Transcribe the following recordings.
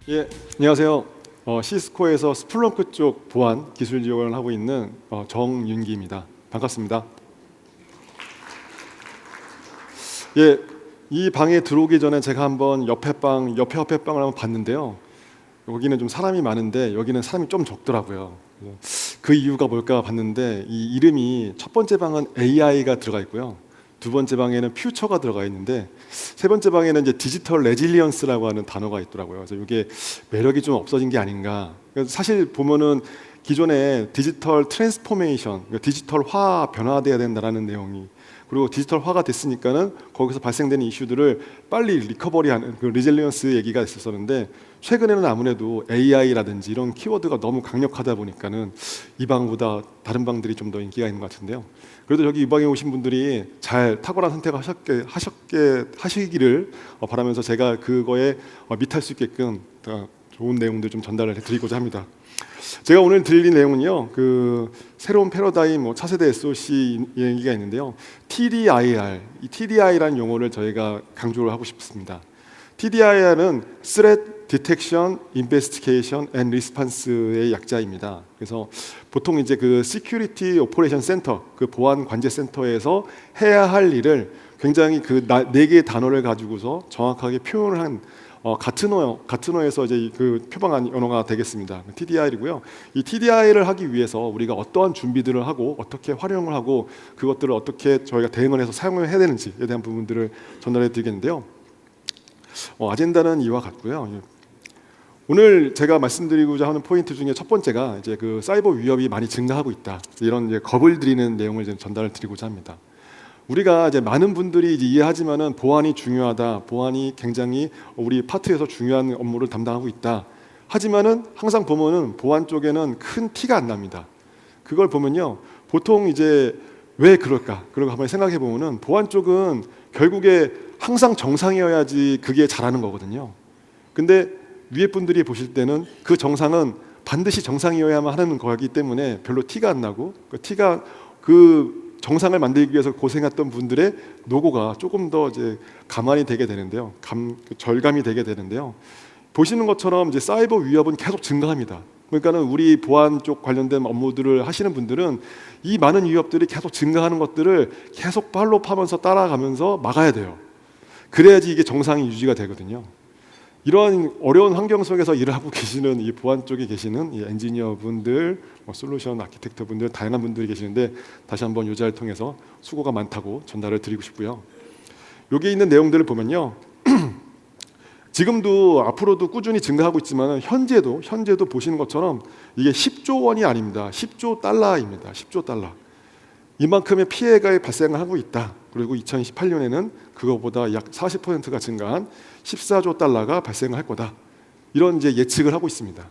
예, 안녕하세요. 시스코에서 스플렁크 쪽 보안 기술 지원을 하고 있는 정윤기입니다. 반갑습니다. 예, 이 방에 들어오기 전에 제가 한번 옆에 방을 한번 봤는데요. 여기는 좀 사람이 많은데 여기는 사람이 좀 적더라고요. 그 이유가 뭘까 봤는데 이 이름이 첫 번째 방은 AI가 들어가 있고요. 두 번째 방에는 퓨처가 들어가 있는데 세 번째 방에는 이제 디지털 레질리언스라고 하는 단어가 있더라고요. 그래서 이게 매력이 좀 없어진 게 아닌가. 사실 보면은 기존에 디지털 트랜스포메이션, 디지털화 변화돼야 된다라는 내용이, 그리고 디지털화가 됐으니까는 거기서 발생되는 이슈들을 빨리 리커버리하는 그 리질리언스 얘기가 있었었는데, 최근에는 아무래도 AI라든지 이런 키워드가 너무 강력하다 보니까는 이 방보다 다른 방들이 좀 더 인기가 있는 것 같은데요. 그래도 여기 이 방에 오신 분들이 잘 탁월한 선택을 하시기를 바라면서 제가 그거에 밑할 수 있게끔 좋은 내용들 좀 전달을 해드리고자 합니다. 제가 오늘 드릴 내용은요, 그 새로운 패러다임, 차세대 SOC 얘기가 있는데요. TDIR, 이 TDI라는 용어를 저희가 강조를 하고 싶습니다. TDIR은 Threat Detection, Investigation and Response의 약자입니다. 그래서 보통 이제 그 Security Operation Center, 그 보안 관제 센터에서 해야 할 일을 굉장히 그 네 개의 단어를 가지고서 정확하게 표현을 한 같은 어에서 이제 그 표방한 언어가 되겠습니다. TDI이고요. 이 TDI를 하기 위해서 우리가 어떠한 준비들을 하고 어떻게 활용을 하고 그것들을 어떻게 저희가 대응을 해서 사용을 해야 되는지에 대한 부분들을 전달해 드리겠는데요. 아젠다는 이와 같고요. 오늘 제가 말씀드리고자 하는 포인트 중에 첫 번째가 이제 그 사이버 위협이 많이 증가하고 있다. 이런 이제 겁을 드리는 내용을 이제 전달을 드리고자 합니다. 우리가 이제 많은 분들이 이제 이해하지만은 보안이 중요하다. 보안이 굉장히 우리 파트에서 중요한 업무를 담당하고 있다. 하지만은 항상 보면은 보안 쪽에는 큰 티가 안 납니다. 그걸 보면요, 보통 이제 왜 그럴까? 그러고 한번 생각해 보면은 보안 쪽은 결국에 항상 정상이어야지 그게 잘하는 거거든요. 근데 위에 분들이 보실 때는 그 정상은 반드시 정상이어야만 하는 거기 때문에 별로 티가 안 나고, 그 정상을 만들기 위해서 고생했던 분들의 노고가 조금 더 이제 가만히 되게 되는데요. 절감이 되게 되는데요. 보시는 것처럼 이제 사이버 위협은 계속 증가합니다. 그러니까는 우리 보안 쪽 관련된 업무들을 하시는 분들은 이 많은 위협들이 계속 증가하는 것들을 계속 팔로우하면서 따라가면서 막아야 돼요. 그래야지 이게 정상이 유지가 되거든요. 이런 어려운 환경 속에서 일을 하고 계시는 이 보안 쪽에 계시는 이 엔지니어 분들, 솔루션 아키텍트 분들, 다양한 분들이 계시는데 다시 한번 이 자리를 통해서 수고가 많다고 전달을 드리고 싶고요. 여기 있는 내용들을 보면요, 지금도 앞으로도 꾸준히 증가하고 있지만 현재도 보시는 것처럼 이게 10조 원이 아닙니다. 10조 달러입니다. 10조 달러. 이만큼의 피해가 발생하고 있다. 그리고 2018년에는 그거보다 약 40%가 증가한 14조 달러가 발생할 거다. 이런 이제 예측을 하고 있습니다.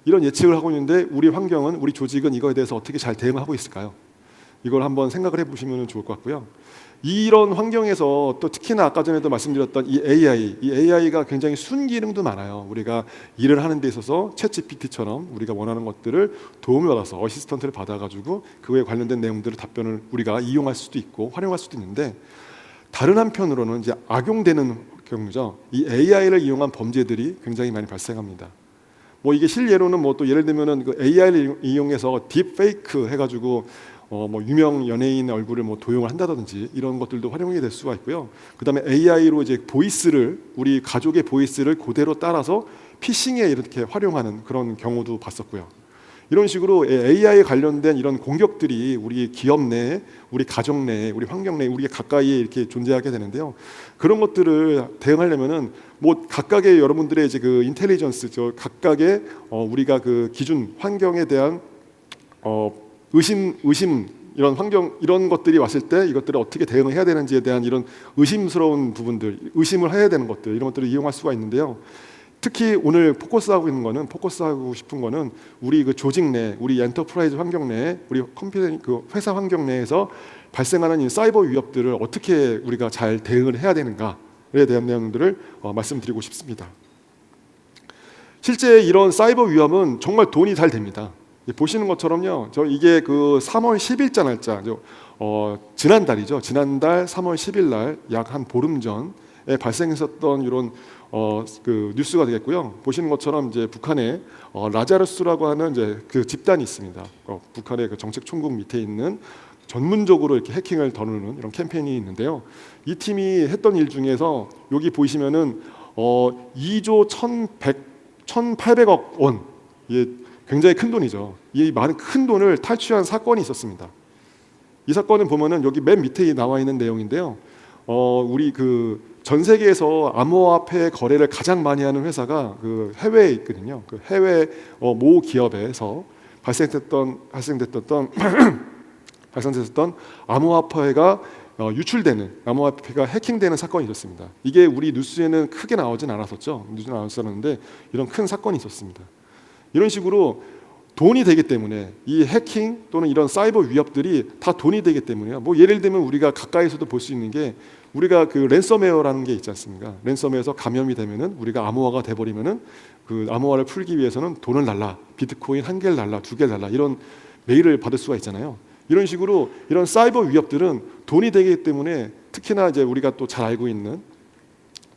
이런 예측을 하고 있는데 우리 환경은, 우리 조직은 이거에 대해서 어떻게 잘 대응하고 있을까요? 이걸 한번 생각을 해보시면 좋을 것 같고요. 이런 환경에서 또 특히나 아까 전에도 말씀드렸던 이 AI가 굉장히 순기능도 많아요. 우리가 일을 하는 데 있어서 챗GPT처럼 우리가 원하는 것들을 도움을 받아서 어시스턴트를 받아가지고 그에 관련된 내용들을 답변을 우리가 이용할 수도 있고 활용할 수도 있는데, 다른 한편으로는 이제 악용되는 경우죠. 이 AI를 이용한 범죄들이 굉장히 많이 발생합니다. 이게 실예로는 또 예를 들면은 그 AI를 이용해서 딥페이크 해가지고 유명 연예인 얼굴을 도용을 한다든지 이런 것들도 활용이 될 수가 있고요. 그다음에 AI로 이제 보이스를, 우리 가족의 보이스를 그대로 따라서 피싱에 이렇게 활용하는 그런 경우도 봤었고요. 이런 식으로 AI 관련된 이런 공격들이 우리 기업 내, 우리 가정 내, 우리 환경 내, 우리 가까이에 이렇게 존재하게 되는데요. 그런 것들을 대응하려면은 각각의 여러분들의 이제 그 인텔리전스, 각각의 우리가 그 기준 환경에 대한 의심 이런 환경, 이런 것들이 왔을 때 이것들을 어떻게 대응을 해야 되는지에 대한 이런 의심스러운 부분들, 의심을 해야 되는 것들, 이런 것들을 이용할 수가 있는데요. 특히 오늘 포커스하고 싶은 거는 우리 그 조직 내, 우리 엔터프라이즈 환경 내, 우리 그 회사 환경 내에서 발생하는 이 사이버 위협들을 어떻게 우리가 잘 대응을 해야 되는가에 대한 내용들을 말씀드리고 싶습니다. 실제 이런 사이버 위협은 정말 돈이 잘 됩니다. 보시는 것처럼요, 이게 그 3월 10일자 날짜, 지난달 3월 10일 날 약 한 보름 전 발생했었던 이런 그 뉴스가 되겠고요. 보시는 것처럼 이제 북한에 라자르스라고 하는 이제 그 집단이 있습니다. 북한의 그 정책 총국 밑에 있는 전문적으로 이렇게 해킹을 다루는 이런 캠페인이 있는데요. 이 팀이 했던 일 중에서 여기 보시면은 2조 1,800억 원, 이게 굉장히 큰 돈이죠. 이 많은 큰 돈을 탈취한 사건이 있었습니다. 이 사건은 보면은 여기 맨 밑에 나와 있는 내용인데요. 우리 그 전 세계에서 암호화폐 거래를 가장 많이 하는 회사가 그 해외에 있거든요. 그 해외 모 기업에서 발생됐던 암호화폐가 유출되는, 암호화폐가 해킹되는 사건이 있었습니다. 이게 우리 뉴스에는 크게 나오진 않았었죠. 뉴스에 나왔었는데 이런 큰 사건이 있었습니다. 이런 식으로 돈이 되기 때문에 이 해킹 또는 이런 사이버 위협들이 다 돈이 되기 때문에요. 뭐 예를 들면 우리가 가까이서도 볼 수 있는 게, 우리가 그 랜섬웨어라는 게 있지 않습니까? 랜섬웨어에서 감염이 되면은, 우리가 암호화가 돼 버리면은 그 암호화를 풀기 위해서는 돈을 달라, 비트코인 1개를 달라, 2개를 달라, 이런 메일을 받을 수가 있잖아요. 이런 식으로 이런 사이버 위협들은 돈이 되기 때문에, 특히나 이제 우리가 또 잘 알고 있는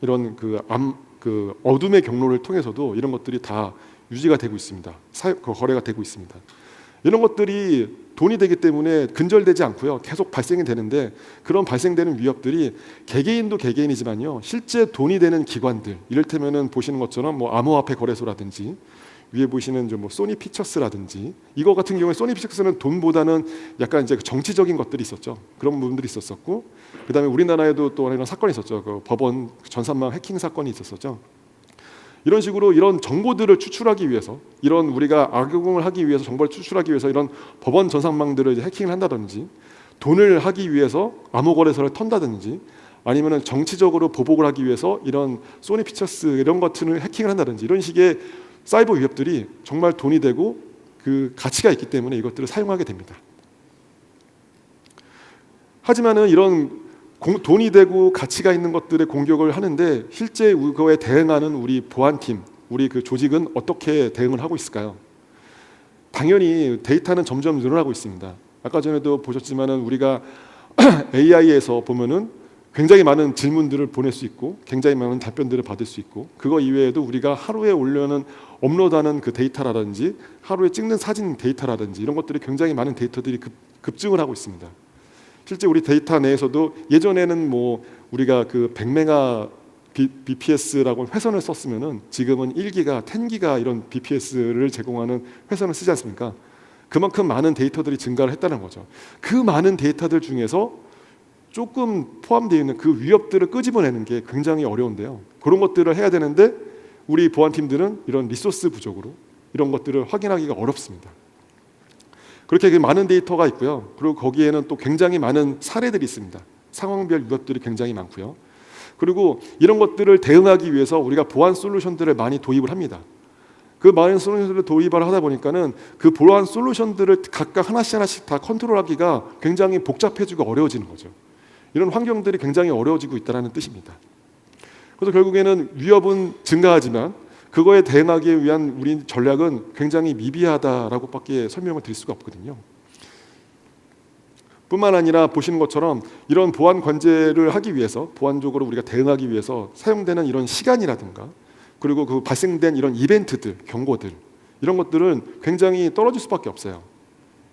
이런 그 어둠의 경로를 통해서도 이런 것들이 다 유지가 되고 있습니다. 거래가 되고 있습니다. 이런 것들이 돈이 되기 때문에 근절되지 않고요, 계속 발생이 되는데, 그런 발생되는 위협들이 개개인도 개개인이지만요, 실제 돈이 되는 기관들, 이를테면은 보시는 것처럼 뭐 암호화폐 거래소라든지, 위에 보시는 뭐 소니 피처스라든지, 이거 같은 경우에 소니 피처스는 돈보다는 약간 이제 정치적인 것들이 있었죠. 그런 부분들이 있었었고, 그다음에 우리나라에도 또 이런 사건이 있었죠. 그 법원 전산망 해킹 사건이 있었었죠. 이런 식으로 이런 정보들을 추출하기 위해서, 이런 우리가 악용을 하기 위해서, 정보를 추출하기 위해서 이런 법원 전산망들을 이제 해킹을 한다든지, 돈을 하기 위해서 암호거래소를 턴다든지, 아니면은 정치적으로 보복을 하기 위해서 이런 소니 피처스 이런 것들을 해킹을 한다든지, 이런 식의 사이버 위협들이 정말 돈이 되고 그 가치가 있기 때문에 이것들을 사용하게 됩니다. 하지만은 이런 돈이 되고 가치가 있는 것들의 공격을 하는데, 실제 그거에 대응하는 우리 보안팀, 우리 그 조직은 어떻게 대응을 하고 있을까요? 당연히 데이터는 점점 늘어나고 있습니다. 아까 전에도 보셨지만은 우리가 AI에서 보면은 굉장히 많은 질문들을 보낼 수 있고, 굉장히 많은 답변들을 받을 수 있고, 그거 이외에도 우리가 하루에 업로드하는 그 데이터라든지, 하루에 찍는 사진 데이터라든지, 이런 것들이 굉장히 많은 데이터들이 급증을 하고 있습니다. 실제 우리 데이터 내에서도 예전에는 뭐 우리가 그 100메가 BPS라고 회선을 썼으면은 지금은 1기가, 10기가 이런 BPS를 제공하는 회선을 쓰지 않습니까? 그만큼 많은 데이터들이 증가를 했다는 거죠. 그 많은 데이터들 중에서 조금 포함되어 있는 그 위협들을 끄집어내는 게 굉장히 어려운데요. 그런 것들을 해야 되는데 우리 보안팀들은 이런 리소스 부족으로 이런 것들을 확인하기가 어렵습니다. 그렇게 많은 데이터가 있고요. 그리고 거기에는 또 굉장히 많은 사례들이 있습니다. 상황별 위협들이 굉장히 많고요. 그리고 이런 것들을 대응하기 위해서 우리가 보안 솔루션들을 많이 도입을 합니다. 그 많은 솔루션들을 도입을 하다 보니까는 그 보안 솔루션들을 각각 하나씩 다 컨트롤하기가 굉장히 복잡해지고 어려워지는 거죠. 이런 환경들이 굉장히 어려워지고 있다는 뜻입니다. 그래서 결국에는 위협은 증가하지만 그거에 대응하기 위한 우리 전략은 굉장히 미비하다라고밖에 설명을 드릴 수가 없거든요. 뿐만 아니라 보시는 것처럼 이런 보안 관제를 하기 위해서, 보안적으로 우리가 대응하기 위해서 사용되는 이런 시간이라든가, 그리고 그 발생된 이런 이벤트들, 경고들, 이런 것들은 굉장히 떨어질 수밖에 없어요.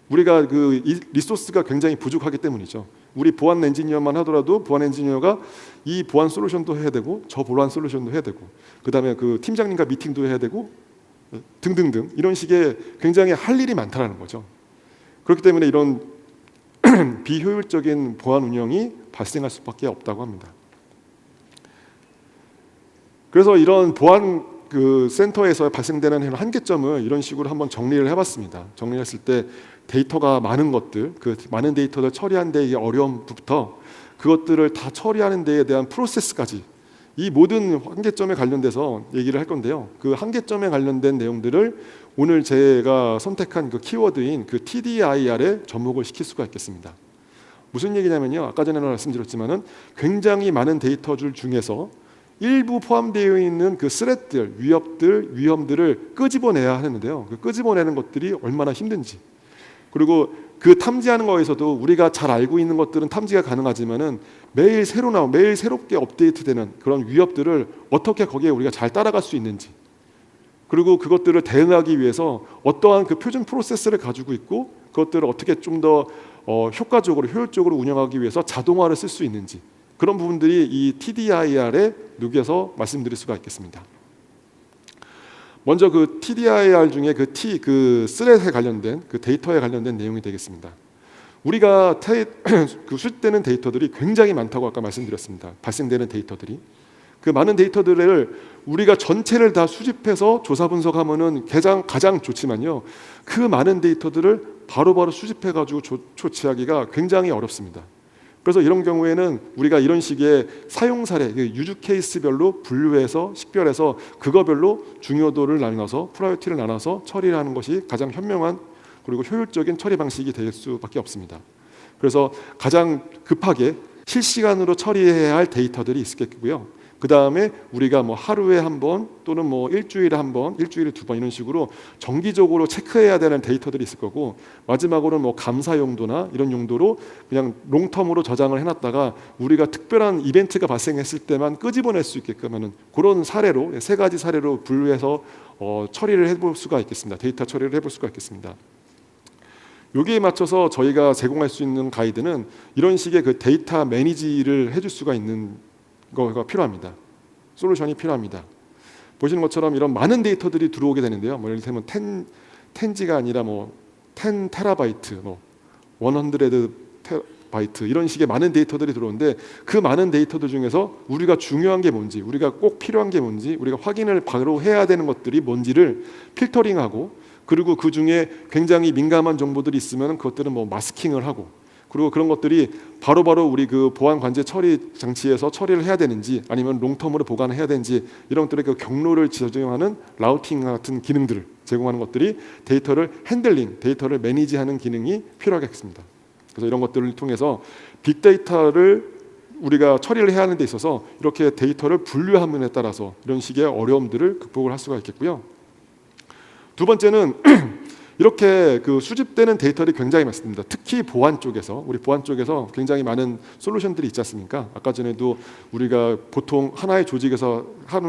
우리가 그 리소스가 굉장히 부족하기 때문이죠. 우리 보안 엔지니어만 하더라도 보안 엔지니어가 이 보안 솔루션도 해야 되고, 저 보안 솔루션도 해야 되고, 그 다음에 그 팀장님과 미팅도 해야 되고, 등등등, 이런 식의 굉장히 할 일이 많다는 거죠. 그렇기 때문에 이런 비효율적인 보안 운영이 발생할 수밖에 없다고 합니다. 그래서 이런 보안 그 센터에서 발생되는 한계점을 이런 식으로 한번 정리를 해봤습니다. 정리했을 때 데이터가 많은 것들, 그 많은 데이터를 처리하는 데의 어려움부터 그것들을 다 처리하는 데에 대한 프로세스까지, 이 모든 한계점에 관련돼서 얘기를 할 건데요. 그 한계점에 관련된 내용들을 오늘 제가 선택한 그 키워드인 그 TDIR에 접목을 시킬 수가 있겠습니다. 무슨 얘기냐면요, 아까 전에 말씀드렸지만은 굉장히 많은 데이터줄 중에서 일부 포함되어 있는 그 스렛들, 위험들을 끄집어내야 하는데요. 그 끄집어내는 것들이 얼마나 힘든지, 그리고 그 탐지하는 거에서도 우리가 잘 알고 있는 것들은 탐지가 가능하지만은 매일 새로 나오 매일 새롭게 업데이트되는 그런 위협들을 어떻게 거기에 우리가 잘 따라갈 수 있는지, 그리고 그것들을 대응하기 위해서 어떠한 그 표준 프로세스를 가지고 있고 그것들을 어떻게 좀 더 효과적으로 효율적으로 운영하기 위해서 자동화를 쓸 수 있는지, 그런 부분들이 이 TDIR에 녹여서 말씀드릴 수가 있겠습니다. 먼저 그 TDIR 중에 그 스렛에 관련된 그 데이터에 관련된 내용이 되겠습니다. 우리가 그 수집되는 데이터들이 굉장히 많다고 아까 말씀드렸습니다. 발생되는 데이터들이, 그 많은 데이터들을 우리가 전체를 다 수집해서 조사 분석하면은 가장 좋지만요, 그 많은 데이터들을 바로바로 수집해 가지고 조치하기가 굉장히 어렵습니다. 그래서 이런 경우에는 우리가 이런 식의 사용 사례, 유즈 케이스별로 분류해서 식별해서 그거별로 중요도를 나눠서 프라이어티를 나눠서 처리를 하는 것이 가장 현명한 그리고 효율적인 처리 방식이 될 수밖에 없습니다. 그래서 가장 급하게 실시간으로 처리해야 할 데이터들이 있겠고요. 그 다음에 우리가 뭐 하루에 한 번 또는 뭐 일주일에 한 번, 일주일에 두 번 이런 식으로 정기적으로 체크해야 되는 데이터들이 있을 거고, 마지막으로는 뭐 감사 용도나 이런 용도로 그냥 롱텀으로 저장을 해놨다가 우리가 특별한 이벤트가 발생했을 때만 끄집어낼 수 있게끔 하는 그런 사례로, 세 가지 사례로 분류해서 처리를 해볼 수가 있겠습니다. 데이터 처리를 해볼 수가 있겠습니다. 여기에 맞춰서 저희가 제공할 수 있는 가이드는 이런 식의 그 데이터 매니지를 해줄 수가 있는 거가 필요합니다. 솔루션이 필요합니다. 보시는 것처럼 이런 많은 데이터들이 들어오게 되는데요. 뭐 예를 들면 10G가 아니라 뭐 10 테라바이트, 뭐 100 테라바이트 이런 식의 많은 데이터들이 들어오는데, 그 많은 데이터들 중에서 우리가 중요한 게 뭔지, 우리가 꼭 필요한 게 뭔지, 우리가 확인을 바로 해야 되는 것들이 뭔지를 필터링하고, 그리고 그 중에 굉장히 민감한 정보들이 있으면 그것들은 뭐 마스킹을 하고, 그리고 그런 것들이 바로바로 우리 그 보안 관제 처리 장치에서 처리를 해야 되는지 아니면 롱텀으로 보관을 해야 되는지, 이런 것들의 그 경로를 지정하는 라우팅 같은 기능들을 제공하는 것들이 데이터를 핸들링, 데이터를 매니지하는 기능이 필요하겠습니다. 그래서 이런 것들을 통해서 빅데이터를 우리가 처리를 해야 하는 데 있어서 이렇게 데이터를 분류함에 따라서 이런 식의 어려움들을 극복을 할 수가 있겠고요. 두 번째는 이렇게 그 수집되는 데이터들이 굉장히 많습니다. 특히 보안 쪽에서, 우리 보안 쪽에서 굉장히 많은 솔루션들이 있지 않습니까? 아까 전에도 우리가 보통 하나의 조직에서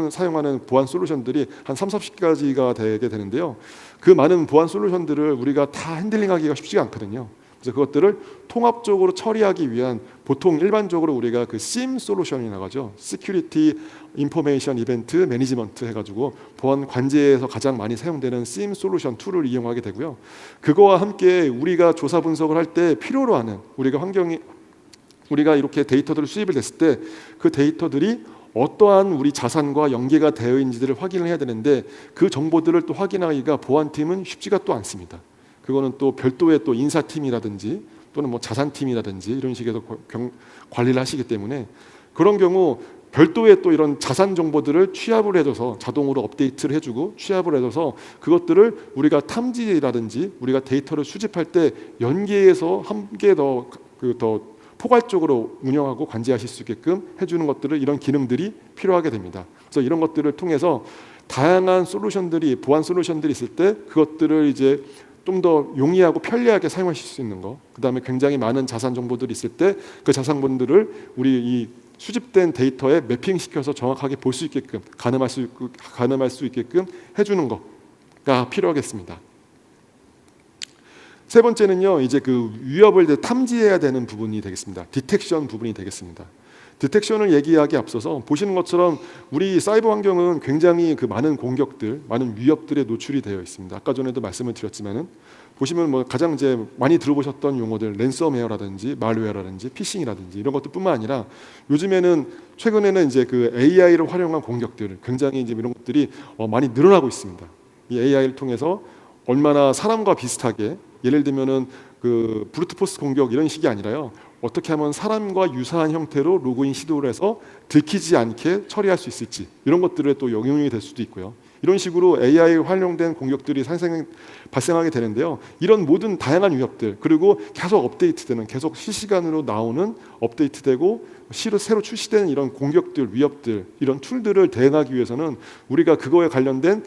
사용하는 보안 솔루션들이 한 30-40가지가 되게 되는데요. 그 많은 보안 솔루션들을 우리가 다 핸들링하기가 쉽지가 않거든요. 그래서 그것들을 통합적으로 처리하기 위한, 보통 일반적으로 우리가 그 SIEM 솔루션이 나가죠. Security Information Event Management 해가지고 보안 관제에서 가장 많이 사용되는 SIEM 솔루션 툴을 이용하게 되고요. 그거와 함께 우리가 조사 분석을 할 때 필요로 하는 우리가 이렇게 데이터들을 수집을 했을 때 그 데이터들이 어떠한 우리 자산과 연계가 되어 있는지를 확인을 해야 되는데, 그 정보들을 또 확인하기가 보안팀은 쉽지가 또 않습니다. 그거는 또 별도의 또 인사팀이라든지 또는 뭐 자산팀이라든지 이런 식에서 관리를 하시기 때문에, 그런 경우 별도의 또 이런 자산 정보들을 취합을 해줘서 자동으로 업데이트를 해주고 취합을 해줘서 그것들을 우리가 탐지라든지 우리가 데이터를 수집할 때 연계해서 한 개 더 포괄적으로 운영하고 관제하실 수 있게끔 해주는 것들을, 이런 기능들이 필요하게 됩니다. 그래서 이런 것들을 통해서 다양한 솔루션들이, 보안 솔루션들이 있을 때 그것들을 이제 좀 더 용이하고 편리하게 사용하실 수 있는 거, 그 다음에 굉장히 많은 자산 정보들이 있을 때 그 자산분들을 우리 이 수집된 데이터에 매핑시켜서 정확하게 볼 수 있게끔 가늠할 수 있게끔 해주는 거가 필요하겠습니다. 세 번째는요, 이제 그 위협을 탐지해야 되는 부분이 되겠습니다. 디텍션 부분이 되겠습니다. 디텍션을 얘기하기 앞서서 보시는 것처럼 우리 사이버 환경은 굉장히 그 많은 공격들, 많은 위협들에 노출이 되어 있습니다. 아까 전에도 말씀을 드렸지만은 보시면 뭐 가장 이제 많이 들어보셨던 용어들, 랜섬웨어라든지 말웨어라든지 피싱이라든지 이런 것들뿐만 아니라 요즘에는 최근에는 이제 그 AI를 활용한 공격들, 굉장히 이제 이런 것들이 많이 늘어나고 있습니다. 이 AI를 통해서 얼마나 사람과 비슷하게, 예를 들면은 그 브루트포스 공격 이런 식이 아니라요, 어떻게 하면 사람과 유사한 형태로 로그인 시도를 해서 들키지 않게 처리할 수 있을지, 이런 것들에 또 영향이 될 수도 있고요. 이런 식으로 AI 활용된 공격들이 발생하게 되는데요. 이런 모든 다양한 위협들, 그리고 계속 업데이트되는, 계속 실시간으로 나오는 업데이트되고 새로 출시되는 이런 공격들, 위협들, 이런 툴들을 대응하기 위해서는 우리가 그거에 관련된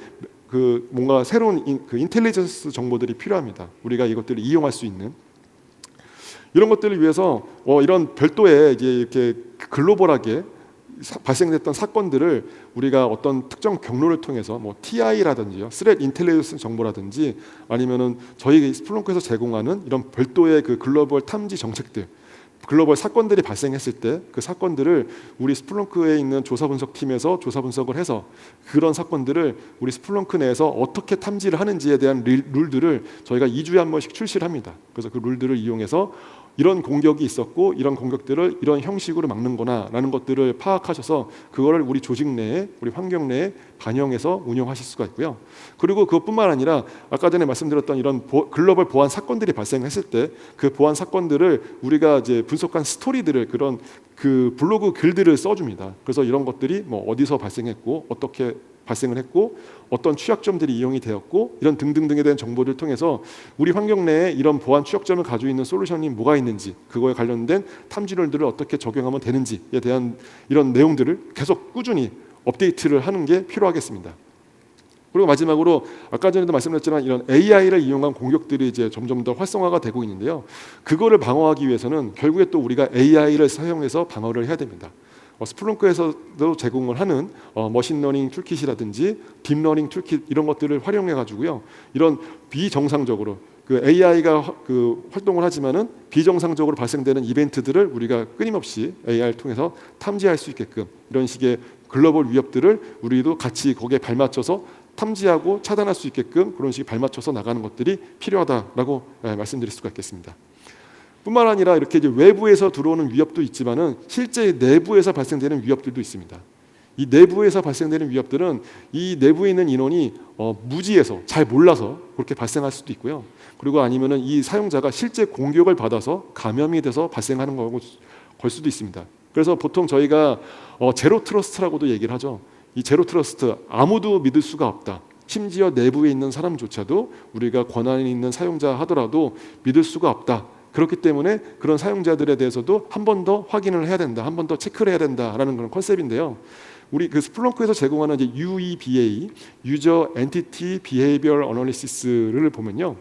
그 뭔가 새로운 그 인텔리전스 정보들이 필요합니다. 우리가 이것들을 이용할 수 있는. 이런 것들을 위해서 이런 별도의 이제 이렇게 글로벌하게 발생됐던 사건들을 우리가 어떤 특정 경로를 통해서 뭐 TI라든지요, Threat Intelligence 정보라든지 아니면은 저희 스플렁크에서 제공하는 이런 별도의 그 글로벌 탐지 정책들, 글로벌 사건들이 발생했을 때 그 사건들을 우리 스플렁크에 있는 조사 분석 팀에서 조사 분석을 해서 그런 사건들을 우리 스플렁크 내에서 어떻게 탐지를 하는지에 대한 룰들을 저희가 2주에 한 번씩 출시를 합니다. 그래서 그 룰들을 이용해서 이런 공격이 있었고 이런 공격들을 이런 형식으로 막는구나라는 것들을 파악하셔서 그거를 우리 조직 내에, 우리 환경 내에 반영해서 운영하실 수가 있고요. 그리고 그것뿐만 아니라 아까 전에 말씀드렸던 이런 글로벌 보안 사건들이 발생했을 때 그 보안 사건들을 우리가 이제 분석한 스토리들을 그런 그 블로그 글들을 써줍니다. 그래서 이런 것들이 뭐 어디서 발생했고 어떻게 발생을 했고 어떤 취약점들이 이용이 되었고 이런 등등등에 대한 정보를 통해서 우리 환경 내에 이런 보안 취약점을 가지고 있는 솔루션이 뭐가 있는지, 그거에 관련된 탐지론들을 어떻게 적용하면 되는지에 대한 이런 내용들을 계속 꾸준히 업데이트를 하는 게 필요하겠습니다. 그리고 마지막으로 아까 전에도 말씀드렸지만 이런 AI를 이용한 공격들이 이제 점점 더 활성화가 되고 있는데요. 그거를 방어하기 위해서는 결국에 또 우리가 AI를 사용해서 방어를 해야 됩니다. 스플렁크에서도 제공을 하는 머신러닝 툴킷이라든지 딥러닝 툴킷 이런 것들을 활용해 가지고요. 이런 비정상적으로 그 AI가 그 활동을 하지만은 비정상적으로 발생되는 이벤트들을 우리가 끊임없이 AI를 통해서 탐지할 수 있게끔 이런 식의 글로벌 위협들을 우리도 같이 거기에 발맞춰서 탐지하고 차단할 수 있게끔 그런 식의 발맞춰서 나가는 것들이 필요하다라고 말씀드릴 수가 있겠습니다. 뿐만 아니라 이렇게 이제 외부에서 들어오는 위협도 있지만은 실제 내부에서 발생되는 위협들도 있습니다. 이 내부에서 발생되는 위협들은 이 내부에 있는 인원이 무지해서 잘 몰라서 그렇게 발생할 수도 있고요. 그리고 아니면은 이 사용자가 실제 공격을 받아서 감염이 돼서 발생하는 거고 걸 수도 있습니다. 그래서 보통 저희가 제로 트러스트라고도 얘기를 하죠. 이 제로 트러스트, 아무도 믿을 수가 없다. 심지어 내부에 있는 사람조차도 우리가 권한이 있는 사용자 하더라도 믿을 수가 없다. 그렇기 때문에 그런 사용자들에 대해서도 한 번 더 확인을 해야 된다, 한 번 더 체크를 해야 된다라는 그런 컨셉인데요. 우리 그 스플렁크에서 제공하는 이제 UEBA, User Entity Behavioral Analysis를 보면요,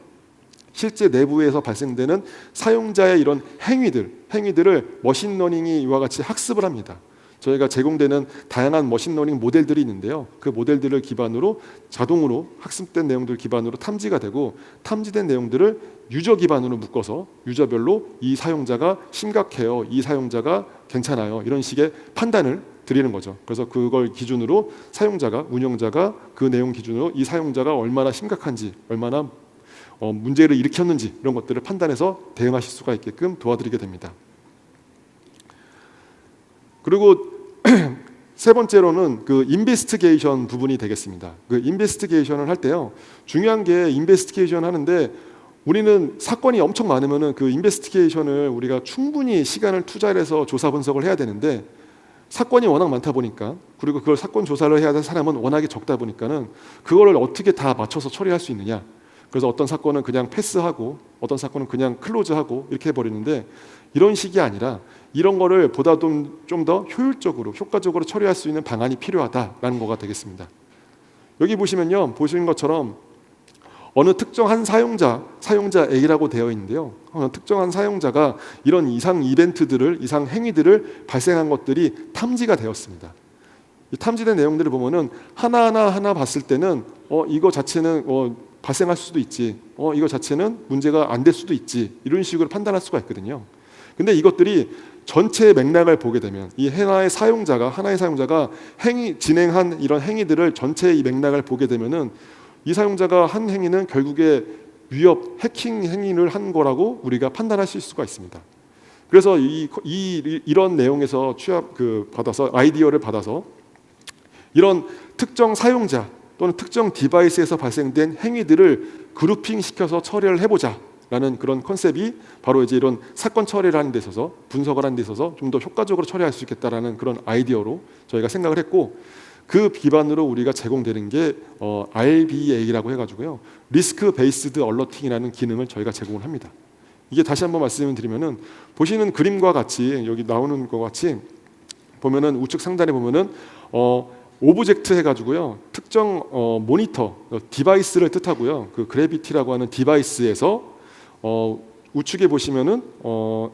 실제 내부에서 발생되는 사용자의 이런 행위들을 머신러닝이 이와 같이 학습을 합니다. 저희가 제공되는 다양한 머신러닝 모델들이 있는데요. 그 모델들을 기반으로 자동으로 학습된 내용들 기반으로 탐지가 되고 탐지된 내용들을 유저 기반으로 묶어서 유저별로 이 사용자가 심각해요, 이 사용자가 괜찮아요, 이런 식의 판단을 드리는 거죠. 그래서 그걸 기준으로 사용자가, 운영자가 그 내용 기준으로 이 사용자가 얼마나 심각한지, 얼마나 문제를 일으켰는지 이런 것들을 판단해서 대응하실 수가 있게끔 도와드리게 됩니다. 그리고 세 번째로는 그 인베스티게이션 부분이 되겠습니다. 그 인베스티게이션을 할 때요, 중요한 게 인베스티게이션 하는데 우리는 사건이 엄청 많으면은 그 인베스티게이션을 우리가 충분히 시간을 투자해서 조사 분석을 해야 되는데 사건이 워낙 많다 보니까, 그리고 그걸 사건 조사를 해야 될 사람은 워낙에 적다 보니까는 그거를 어떻게 다 맞춰서 처리할 수 있느냐. 그래서 어떤 사건은 그냥 패스하고 어떤 사건은 그냥 클로즈하고 이렇게 해버리는데, 이런 식이 아니라 이런 거를 보다 좀 더 효율적으로 효과적으로 처리할 수 있는 방안이 필요하다라는 거가 되겠습니다. 여기 보시면요, 보시는 것처럼 어느 특정한 사용자 A라고 되어 있는데요, 어느 특정한 사용자가 이런 이상 이벤트들을, 이상 행위들을 발생한 것들이 탐지가 되었습니다. 이 탐지된 내용들을 보면은 하나 봤을 때는 이거 자체는 발생할 수도 있지, 이거 자체는 문제가 안 될 수도 있지, 이런 식으로 판단할 수가 있거든요. 근데 이것들이 전체 맥락을 보게 되면 이 하나의 사용자가 진행한 이런 행위들을 전체 이 맥락을 보게 되면은 이 사용자가 한 행위는 결국에 위협, 해킹 행위를 한 거라고 우리가 판단하실 수가 있습니다. 그래서 이런 내용에서 받아서 아이디어를 받아서 이런 특정 사용자 또는 특정 디바이스에서 발생된 행위들을 그룹핑 시켜서 처리를 해보자 라는 그런 컨셉이 바로 이제 이런 사건 처리를 하는 데 있어서, 분석을 하는 데 있어서 좀 더 효과적으로 처리할 수 있겠다라는 그런 아이디어로 저희가 생각을 했고, 그 기반으로 우리가 제공되는 게 RBA라고 해가지고요, 리스크 베이스드 얼러팅이라는 기능을 저희가 제공을 합니다. 이게 다시 한번 말씀을 드리면은 보시는 그림과 같이, 여기 나오는 것 같이 보면은 우측 상단에 보면은 오브젝트 해가지고요, 특정 모니터 디바이스를 뜻하고요, 그 그래비티라고 하는 디바이스에서 우측에 보시면은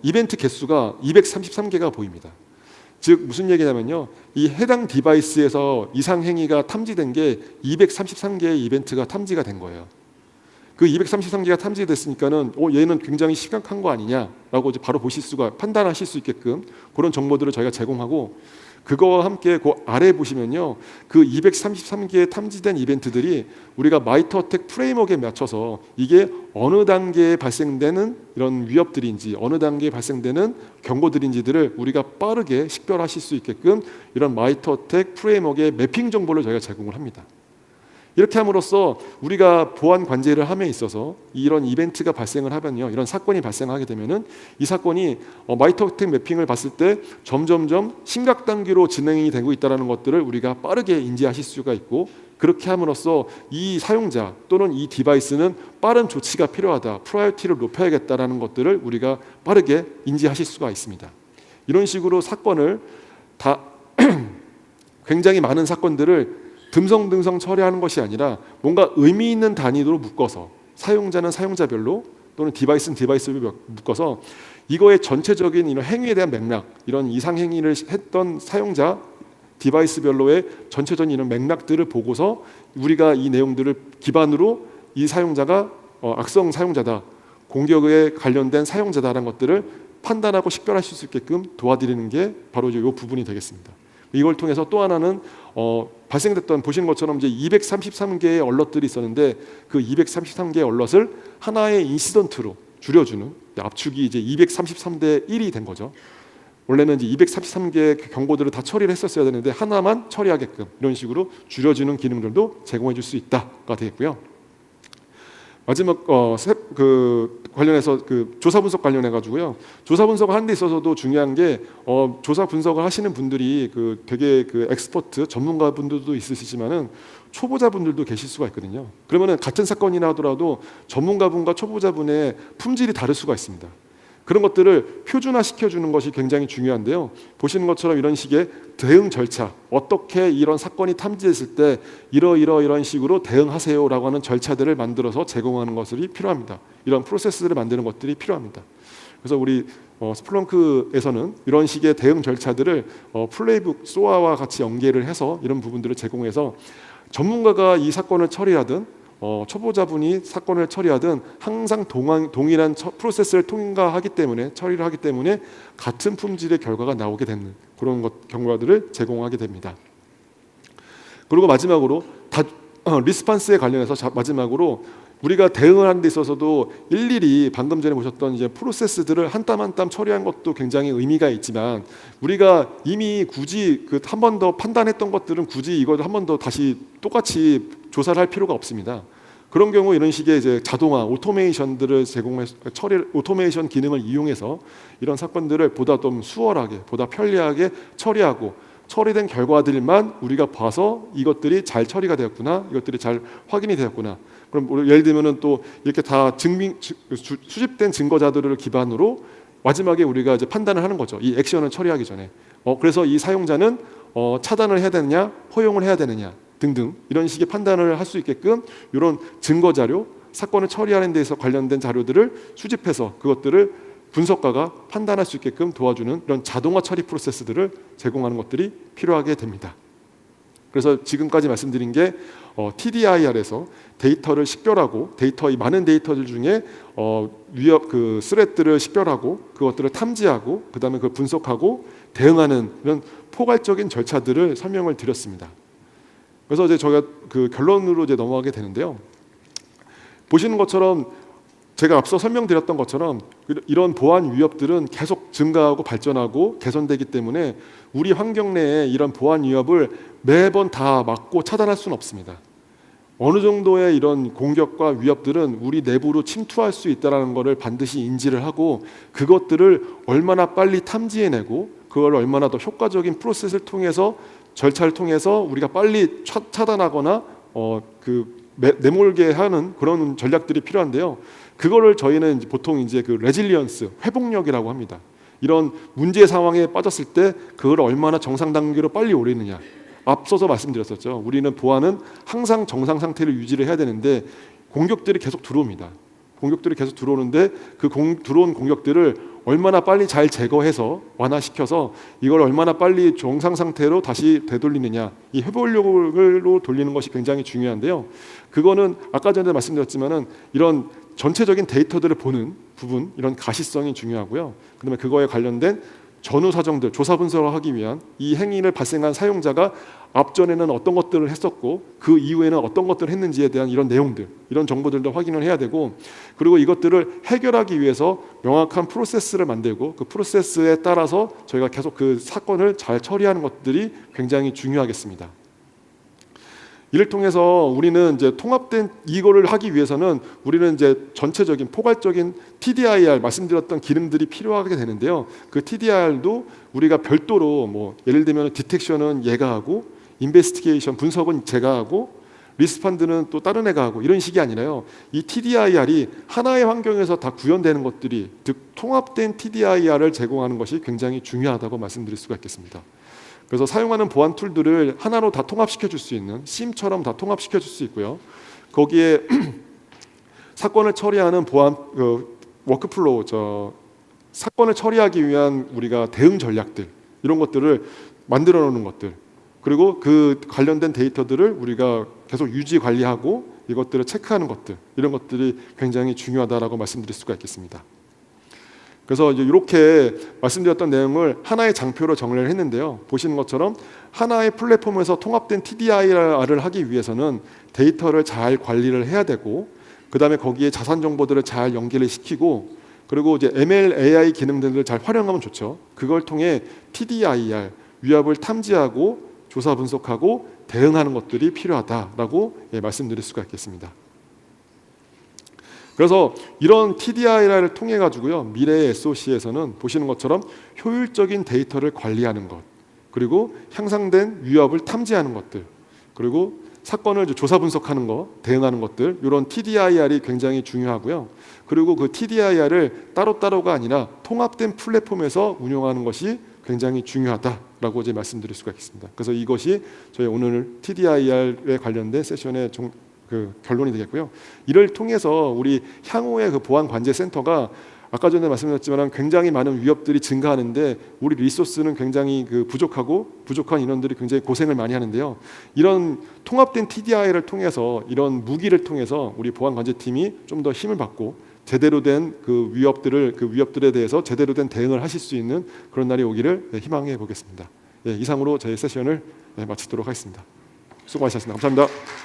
이벤트 개수가 233개가 보입니다. 즉 무슨 얘기냐면요, 이 해당 디바이스에서 이상 행위가 탐지된 게 233개의 이벤트가 탐지가 된 거예요. 그 233개가 탐지됐으니까는 얘는 굉장히 심각한 거 아니냐라고 이제 바로 보실 수가, 판단하실 수 있게끔 그런 정보들을 저희가 제공하고, 그거와 함께 그 아래 보시면요, 그 233개의 탐지된 이벤트들이 우리가 마이터어택 프레임워크에 맞춰서 이게 어느 단계에 발생되는 이런 위협들인지, 어느 단계에 발생되는 경고들인지들을 우리가 빠르게 식별하실 수 있게끔 이런 마이터어택 프레임워크의 매핑 정보를 저희가 제공을 합니다. 이렇게 함으로써 우리가 보안 관제를 함에 있어서 이런 이벤트가 발생을 하면요, 이런 사건이 발생하게 되면은 이 사건이 마이터어택 매핑을 봤을 때 점점점 심각 단계로 진행이 되고 있다는 것들을 우리가 빠르게 인지하실 수가 있고, 그렇게 함으로써 이 사용자 또는 이 디바이스는 빠른 조치가 필요하다, 프라이어티를 높여야겠다라는 것들을 우리가 빠르게 인지하실 수가 있습니다. 이런 식으로 사건을 다 굉장히 많은 사건들을 듬성듬성 처리하는 것이 아니라 뭔가 의미 있는 단위로 묶어서, 사용자는 사용자별로 또는 디바이스는 디바이스별로 묶어서 이거의 전체적인 이런 행위에 대한 맥락, 이런 이상 행위를 했던 사용자 디바이스별로의 전체적인 이런 맥락들을 보고서 우리가 이 내용들을 기반으로 이 사용자가 악성 사용자다, 공격에 관련된 사용자다라는 것들을 판단하고 식별하실 수 있게끔 도와드리는 게 바로 이 부분이 되겠습니다. 이걸 통해서 또 하나는 발생됐던, 보시는 것처럼 이제 233개의 얼럿들이 있었는데 그 233개의 얼럿을 하나의 인시던트로 줄여주는, 압축이 이제 233대 1이 된 거죠. 원래는 이제 233개의 경고들을 다 처리를 했었어야 되는데 하나만 처리하게끔 이런 식으로 줄여주는 기능들도 제공해 줄 수 있다가 되겠고요. 마지막 관련해서 그 조사 분석 관련해 가지고요. 조사 분석을 하는 데 있어서도 중요한 게 조사 분석을 하시는 분들이 그 되게 그 엑스퍼트 전문가 분들도 있으시지만은 초보자 분들도 계실 수가 있거든요. 그러면은 같은 사건이나 하더라도 전문가분과 초보자분의 품질이 다를 수가 있습니다. 그런 것들을 표준화 시켜주는 것이 굉장히 중요한데요. 보시는 것처럼 이런 식의 대응 절차, 어떻게 이런 사건이 탐지됐을 때 이런 식으로 대응하세요라고 하는 절차들을 만들어서 제공하는 것들이 필요합니다. 이런 프로세스를 만드는 것들이 필요합니다. 그래서 우리 스플렁크에서는 이런 식의 대응 절차들을 플레이북 소아와 같이 연계를 해서 이런 부분들을 제공해서 전문가가 이 사건을 처리하든 초보자분이 사건을 처리하든 항상 동일한 프로세스를 통과하기 때문에, 처리를 하기 때문에 같은 품질의 결과가 나오게 되는 그런 경과들을 제공하게 됩니다. 그리고 마지막으로 리스판스에 관련해서 마지막으로 우리가 대응을 하는 데 있어서도 일일이 방금 전에 보셨던 이제 프로세스들을 한 땀 한 땀 처리한 것도 굉장히 의미가 있지만, 우리가 이미 굳이 그 한 번 더 판단했던 것들은 굳이 이걸 한 번 더 다시 똑같이 조사를 할 필요가 없습니다. 그런 경우 이런 식의 이제 자동화 오토메이션들을 제공해서 오토메이션 기능을 이용해서 이런 사건들을 보다 좀 수월하게, 보다 편리하게 처리하고, 처리된 결과들만 우리가 봐서 이것들이 잘 처리가 되었구나, 이것들이 잘 확인이 되었구나. 그럼 예를 들면은 또 이렇게 다 수집된 증거자들을 기반으로 마지막에 우리가 이제 판단을 하는 거죠. 이 액션을 처리하기 전에. 그래서 이 사용자는 차단을 해야 되느냐, 허용을 해야 되느냐 등등 이런 식의 판단을 할 수 있게끔 이런 증거 자료, 사건을 처리하는 데서 관련된 자료들을 수집해서 그것들을 분석가가 판단할 수 있게끔 도와주는 이런 자동화 처리 프로세스들을 제공하는 것들이 필요하게 됩니다. 그래서 지금까지 말씀드린 게 TDIR에서 데이터를 식별하고, 데이터의 많은 데이터들 중에 위협 그 스레트를 식별하고 그것들을 탐지하고 그다음에 그걸 분석하고 대응하는 이런 포괄적인 절차들을 설명을 드렸습니다. 그래서 이제 저희가 그 결론으로 이제 넘어가게 되는데요. 보시는 것처럼 제가 앞서 설명드렸던 것처럼 이런 보안 위협들은 계속 증가하고 발전하고 개선되기 때문에 우리 환경 내에 이런 보안 위협을 매번 다 막고 차단할 수는 없습니다. 어느 정도의 이런 공격과 위협들은 우리 내부로 침투할 수 있다는 것을 반드시 인지를 하고, 그것들을 얼마나 빨리 탐지해내고 그걸 얼마나 더 효과적인 프로세스를 통해서, 절차를 통해서 우리가 빨리 차단하거나 내몰게 하는 그런 전략들이 필요한데요. 그거를 저희는 보통 이제 그 레질리언스, 회복력이라고 합니다. 이런 문제 상황에 빠졌을 때 그걸 얼마나 정상 단계로 빨리 오르느냐. 앞서서 말씀드렸었죠. 우리는 보안은 항상 정상 상태를 유지를 해야 되는데 공격들이 계속 들어옵니다. 공격들이 계속 들어오는데 그 들어온 공격들을 얼마나 빨리 잘 제거해서 완화시켜서 이걸 얼마나 빨리 정상 상태로 다시 되돌리느냐, 이 회복력으로 돌리는 것이 굉장히 중요한데요. 그거는 아까 전에 말씀드렸지만은 이런 전체적인 데이터들을 보는 부분, 이런 가시성이 중요하고요. 그다음에 그거에 관련된 전후 사정들, 조사 분석을 하기 위한 이 행위를 발생한 사용자가 앞전에는 어떤 것들을 했었고 그 이후에는 어떤 것들을 했는지에 대한 이런 내용들, 이런 정보들도 확인을 해야 되고, 그리고 이것들을 해결하기 위해서 명확한 프로세스를 만들고 그 프로세스에 따라서 저희가 계속 그 사건을 잘 처리하는 것들이 굉장히 중요하겠습니다. 이를 통해서 우리는 이제 통합된 이거를 하기 위해서는 우리는 이제 전체적인 포괄적인 TDIR 말씀드렸던 기능들이 필요하게 되는데요. 그 TDIR도 우리가 별도로 뭐 예를 들면 디텍션은 얘가 하고 인베스티게이션 분석은 제가 하고 리스판드는 또 다른 애가 하고 이런 식이 아니라요. 이 TDIR이 하나의 환경에서 다 구현되는 것들이, 즉 통합된 TDIR을 제공하는 것이 굉장히 중요하다고 말씀드릴 수가 있겠습니다. 그래서 사용하는 보안 툴들을 하나로 다 통합시켜 줄 수 있는 심처럼 다 통합시켜 줄 수 있고요. 거기에 사건을 처리하는 보안 워크플로우, 사건을 처리하기 위한 우리가 대응 전략들, 이런 것들을 만들어 놓는 것들, 그리고 그 관련된 데이터들을 우리가 계속 유지 관리하고 이것들을 체크하는 것들, 이런 것들이 굉장히 중요하다라고 말씀드릴 수가 있겠습니다. 그래서 이제 이렇게 말씀드렸던 내용을 하나의 장표로 정리를 했는데요. 보시는 것처럼 하나의 플랫폼에서 통합된 TDIR을 하기 위해서는 데이터를 잘 관리를 해야 되고, 그 다음에 거기에 자산 정보들을 잘 연결을 시키고, 그리고 이제 ML, AI 기능들을 잘 활용하면 좋죠. 그걸 통해 TDIR, 위협을 탐지하고 조사 분석하고 대응하는 것들이 필요하다라고 말씀드릴 수가 있겠습니다. 그래서 이런 TDIR을 통해 가지고요, 미래의 SOC에서는 보시는 것처럼 효율적인 데이터를 관리하는 것, 그리고 향상된 위협을 탐지하는 것들, 그리고 사건을 조사 분석하는 것, 대응하는 것들, 이런 TDIR이 굉장히 중요하고요. 그리고 그 TDIR을 따로따로가 아니라 통합된 플랫폼에서 운용하는 것이 굉장히 중요하다라고 이제 말씀드릴 수가 있습니다. 그래서 이것이 저희 오늘 TDIR에 관련된 세션의 결론이 되겠고요. 이를 통해서 우리 향후의 그 보안 관제 센터가 아까 전에 말씀드렸지만 굉장히 많은 위협들이 증가하는데 우리 리소스는 굉장히 부족한 인원들이 굉장히 고생을 많이 하는데요. 이런 통합된 TDI를 통해서, 이런 무기를 통해서 우리 보안 관제팀이 좀 더 힘을 받고 제대로 된 그 위협들에 대해서 제대로 된 대응을 하실 수 있는 그런 날이 오기를 희망해 보겠습니다. 이상으로 저희 세션을 마치도록 하겠습니다. 수고 많으셨습니다. 감사합니다.